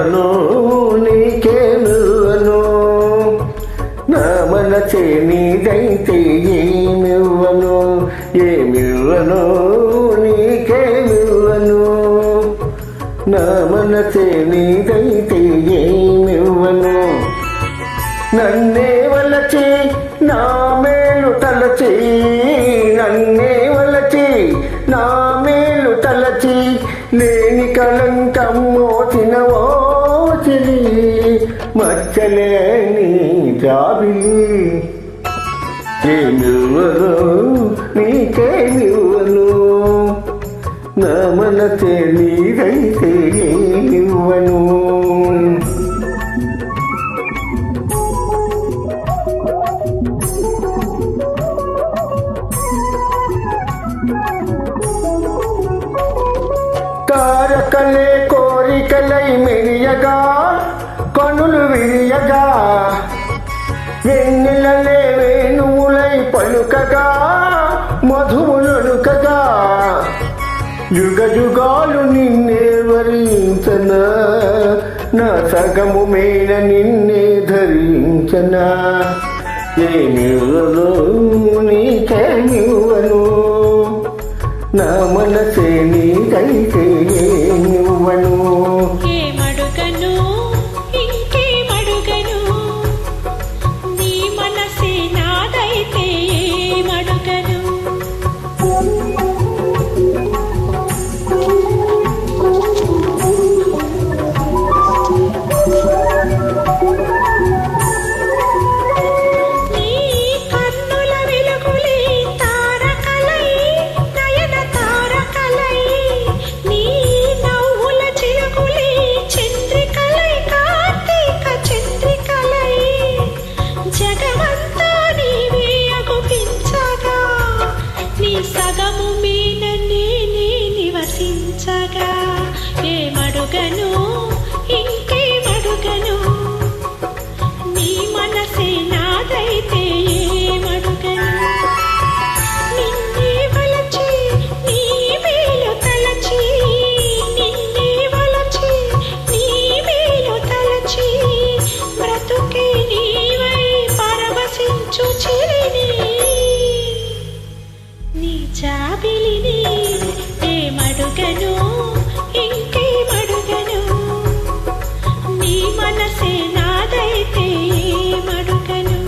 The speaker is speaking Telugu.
ఏమివ్వను నీకేమివ్వను నా మనసే నీదైతే ఏమివ్వను ఏమివ్వను నీకేమివ్వను నా మనసే నీదైతే ఏమివ్వను నన్నే వలచి నా మేలు తలచి నన్నే వలచి నా మేలు తలచి లేని కళంకం మోచినవో చిలి మచ్చలేని జాబిలి ఏమివ్వను నీకేమివ్వను నా మనసే నీదైతే ఏమివ్వను తారకలే కోరికలై మెరియగా కనులు విరియగా వెన్నెలలే వేణువులై పలుకగా మధువులొలుకగా యుగ యుగాలు నిన్నే వరించనా నా సగము మేల నిన్నే ధరించనా ఏమివ్వను నీకేమివ్వను నా మనసే నీదైతే ఏమివ్వను ఏమడుగను ఇంకేమడుగను నీ మనసే నాదైతే ఏమడుగను సగము మీన నేనే నివసించగా ఏమడుగను ఇంకేమడుగను నీ మనసే నాదైతే ఏమడుగను నిన్నే వలచి నీ మేలు తలచి నిన్నే వలచి నీ మేలు తలచి బ్రతుకే నీవై పరవశించు చిరిని నీ జాబిలిని ఏమడుగను ఇంకేమడుగను నీ మనసే నాదైతే ఏమడుగను